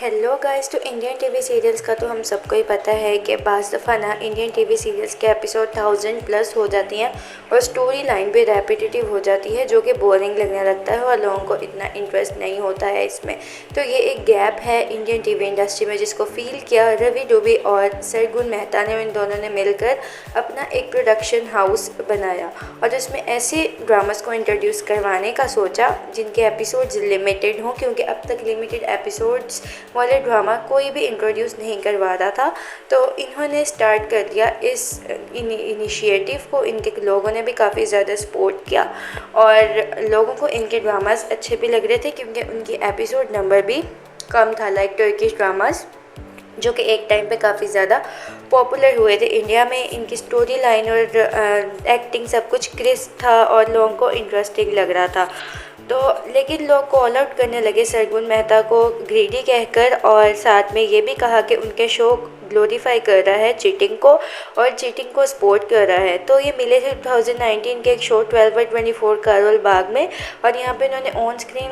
Hello guys. तो Indian TV serials का तो हम सबको ही पता है कि बाज़ दफ़ा ना इंडियन टीवी सीरियल्स के एपिसोड 1000+ हो जाती हैं और स्टोरी लाइन भी रेपिटेटिव हो जाती है, जो कि बोरिंग लगने लगता है और लोगों को इतना इंटरेस्ट नहीं होता है इसमें। तो ये एक गैप है इंडियन टीवी इंडस्ट्री में, जिसको फील किया रवि डुबे और सरगुन मेहता ने। इन दोनों ने मिलकर अपना एक प्रोडक्शन हाउस बनाया और उसमें ऐसे ड्रामास को इंट्रोड्यूस करवाने का सोचा जिनके एपिसोड्स लिमिटेड हों, क्योंकि अब तक लिमिटेड एपिसोड्स वाले ड्रामा कोई भी इंट्रोड्यूस नहीं करवा रहा था। तो इन्होंने स्टार्ट कर दिया इस इनिशिएटिव को। इनके लोगों ने भी काफ़ी ज़्यादा सपोर्ट किया और लोगों को इनके ड्रामास अच्छे भी लग रहे थे, क्योंकि उनकी एपिसोड नंबर भी कम था, लाइक टर्किश ड्रामास, जो कि एक टाइम पे काफ़ी ज़्यादा पॉपुलर हुए थे इंडिया में। इनकी स्टोरी लाइन और एक्टिंग सब कुछ क्रिस्प था और लोगों को इंटरेस्टिंग लग रहा था। तो लेकिन लोग कॉल आउट करने लगे सरगुन मेहता को ग्रीडी कहकर, और साथ में ये भी कहा कि उनके शो ग्लोरीफाई कर रहा है चीटिंग को और चीटिंग को सपोर्ट कर रहा है। तो ये मिले थे 2019 के एक शो 12/24 करोल बाग में, और यहाँ पे इन्होंने ऑन स्क्रीन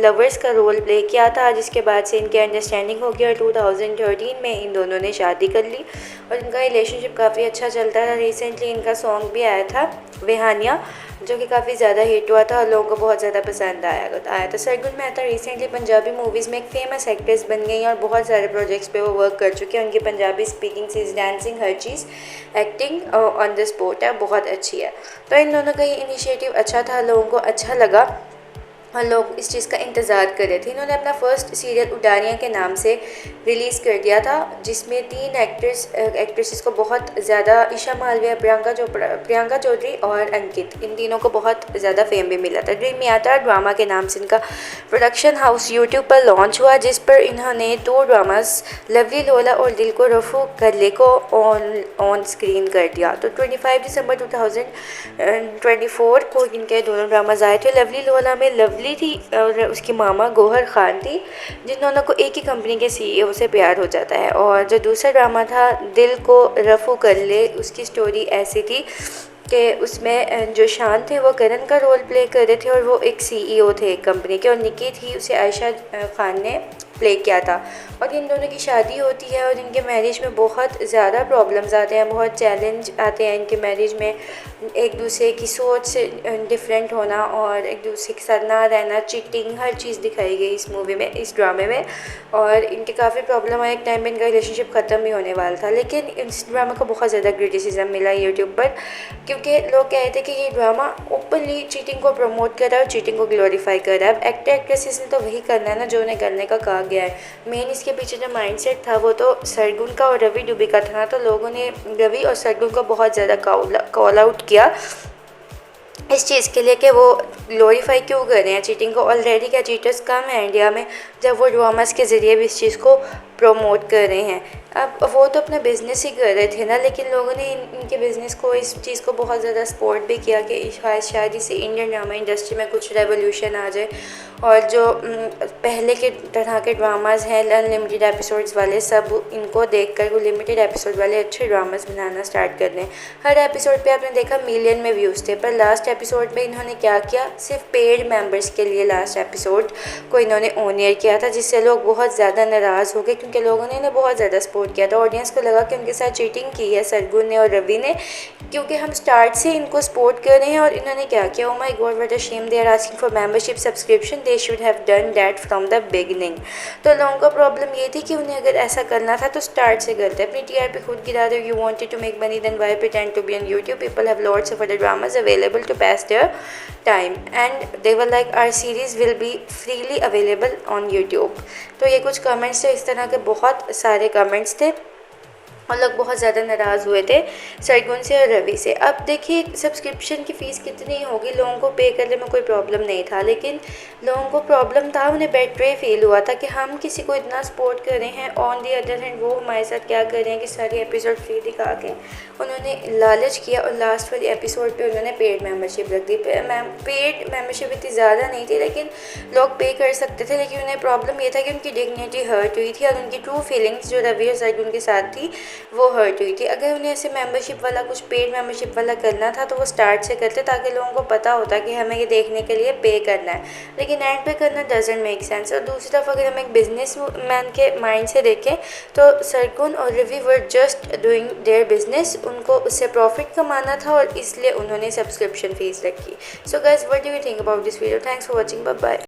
लवर्स का रोल प्ले किया था, जिसके बाद से इनकी अंडरस्टैंडिंग हो गई और 2013 में इन दोनों ने शादी कर ली और इनका रिलेशनशिप काफ़ी अच्छा चलता था। रिसेंटली इनका सॉन्ग भी आया था बेहानिया, जो कि काफ़ी ज़्यादा हिट हुआ था और लोगों को बहुत ज़्यादा पसंद आया। तो सरगुन मेहता रिसेंटली पंजाबी मूवीज़ में एक फेमस एक्ट्रेस बन गई और बहुत सारे प्रोजेक्ट्स पे वो वर्क कर चुकी हैं। उनकी पंजाबी स्पीकिंग से dancing her cheese, acting on the spot है, बहुत अच्छी है। तो इन दोनों का ये इनिशिएटिव अच्छा था, लोगों को अच्छा लगा और लोग इस चीज़ का इंतज़ार कर रहे थे। इन्होंने अपना फर्स्ट सीरियल उडानिया के नाम से रिलीज़ कर दिया था, जिसमें 3 एक्ट्रेसेस को बहुत ज़्यादा, ईशा मालविया, प्रियंका चौधरी और अंकित, इन तीनों को बहुत ज़्यादा फेम भी मिला था। ड्रीम यात्रा ड्रामा के नाम से इनका प्रोडक्शन हाउस यूट्यूब पर लॉन्च हुआ, जिस पर इन्होंने 2 ड्रामास लवली लोला और दिल को रफू गले को ऑन स्क्रीन कर दिया। तो 25 दिसंबर 2024 को इनके दोनों ड्रामाज आए थे। लवली लोला में लवली थी और उसकी मामा गौहर खान थी, जिन दोनों को एक ही कंपनी के सीईओ से प्यार हो जाता है। और जो दूसरा ड्रामा था दिल को रफू कर ले, उसकी स्टोरी ऐसी थी कि उसमें जो शान थे वो करण का रोल प्ले कर रहे थे और वो एक सीईओ थे एक कंपनी के, और निकी थी, उसे आयशा खान ने प्ले किया था। और इन दोनों की शादी होती है और इनके मैरिज में बहुत ज़्यादा प्रॉब्लम्स आते हैं, बहुत चैलेंज आते हैं इनके मैरिज में। एक दूसरे की सोच से डिफरेंट होना और एक दूसरे के साथ ना रहना, चीटिंग, हर चीज़ दिखाई गई इस मूवी में, इस ड्रामे में। और इनके काफ़ी प्रॉब्लम आए, एक टाइम में इनका रिलेशनशिप ख़त्म भी होने वाला था, लेकिन इस ड्रामे को बहुत ज़्यादा क्रिटिसिज्म मिला यूट्यूब पर, क्योंकि लोग कह रहे थे कि ये ड्रामा ओपनली चीटिंग को प्रमोट कर रहा है और चीटिंग को ग्लोरीफाई कर रहा है। अब एक्टर एक्ट्रेसेस ने तो वही करना है ना जो उन्हें करने का कहा गया है। मेन इसके पीछे जो माइंडसेट था वो तो सरगुन का और रवि डुबे का था ना, तो लोगों ने रवि और सरगुन को बहुत ज़्यादा कॉल आउट किया इस चीज़ के लिए कि वो ग्लोरीफाई क्यों कर रहे हैं चीटिंग को। ऑलरेडी क्या चीटर्स कम है इंडिया में, जब वो ड्रामास के ज़रिए भी इस चीज़ को प्रमोट कर रहे हैं। अब वो तो अपना बिज़नेस ही कर रहे थे ना, लेकिन लोगों ने इनके बिज़नेस को, इस चीज़ को बहुत ज़्यादा सपोर्ट भी किया कि शायद इससे इंडियन ड्रामा इंडस्ट्री में कुछ रेवोल्यूशन आ जाए और जो पहले के तरह के ड्रामाज हैं अनलिमिटेड एपिसोड्स वाले, सब इनको देखकर वो लिमिटेड एपिसोड वाले अच्छे ड्रामास बनाना स्टार्ट कर दें। हर एपिसोड पे आपने देखा मिलियन में व्यूज़ थे, पर लास्ट एपिसोड में इन्होंने क्या किया, सिर्फ पेड मेंबर्स के लिए लास्ट एपिसोड को इन्होंने ऑन एयर किया था, जिससे लोग बहुत ज़्यादा नाराज़ हो गए, क्योंकि लोगों ने इन्हें बहुत ज़्यादा सपोर्ट किया था। ऑडियंस को लगा कि उनके साथ चीटिंग की है सरगुन ने और रवि ने, क्योंकि हम स्टार्ट से इनको सपोर्ट कर रहे हैं। और इन्होंने क्या किया, oh my god what a shame, they are asking for membership subscription, they should have done that from the beginning. तो लोगों का प्रॉब्लम ये थी कि उन्हें अगर ऐसा करना था तो स्टार्ट से करते, अपनी टीआरपी खुद गिरा दो। You wanted to make money, then why pretend to be on YouTube, people have lots of other dramas available to pass their time and they were like our series will be freely available on YouTube. तो ये कुछ comments थे, इस तरह के बहुत सारे comments थे और लोग बहुत ज़्यादा नाराज़ हुए थे सरगुन से और रवि से। अब देखिए सब्सक्रिप्शन की फ़ीस कितनी होगी, लोगों को पे करने में कोई प्रॉब्लम नहीं था, लेकिन लोगों को प्रॉब्लम था, उन्हें बेट्रे फील हुआ था कि हम किसी को इतना सपोर्ट कर रहे हैं, ऑन दी अदर हैंड वो हमारे साथ क्या कर रहे हैं कि सारे एपिसोड फ्री दिखा के उन्होंने लालच किया और लास्ट वाली एपिसोड पे उन्होंने पेड मेंबरशिप रख दी। पेड मेंबरशिप इतनी ज़्यादा नहीं थी, लेकिन लोग पे कर सकते थे, लेकिन उन्हें प्रॉब्लम ये था कि उनकी डिग्निटी हर्ट हुई थी और उनकी ट्रू फीलिंग्स जो रवि और सरगुन के साथ थी वो हर्ट हुई थी। अगर उन्हें ऐसे मेंबरशिप वाला कुछ पेड मेंबरशिप वाला करना था तो वो स्टार्ट से करते, ताकि लोगों को पता होता कि हमें ये देखने के लिए पे करना है, लेकिन एंड पे करना डजंट मेक सेंस। और दूसरी तरफ अगर हम एक बिजनेस मैन के माइंड से देखें तो सरगुन और Ravi were just doing their business, उनको उससे प्रॉफिट कमाना था और इसलिए उन्होंने सब्सक्रिप्शन फीस रखी। So guys, what do you think about this video? Thanks for watching, bye bye.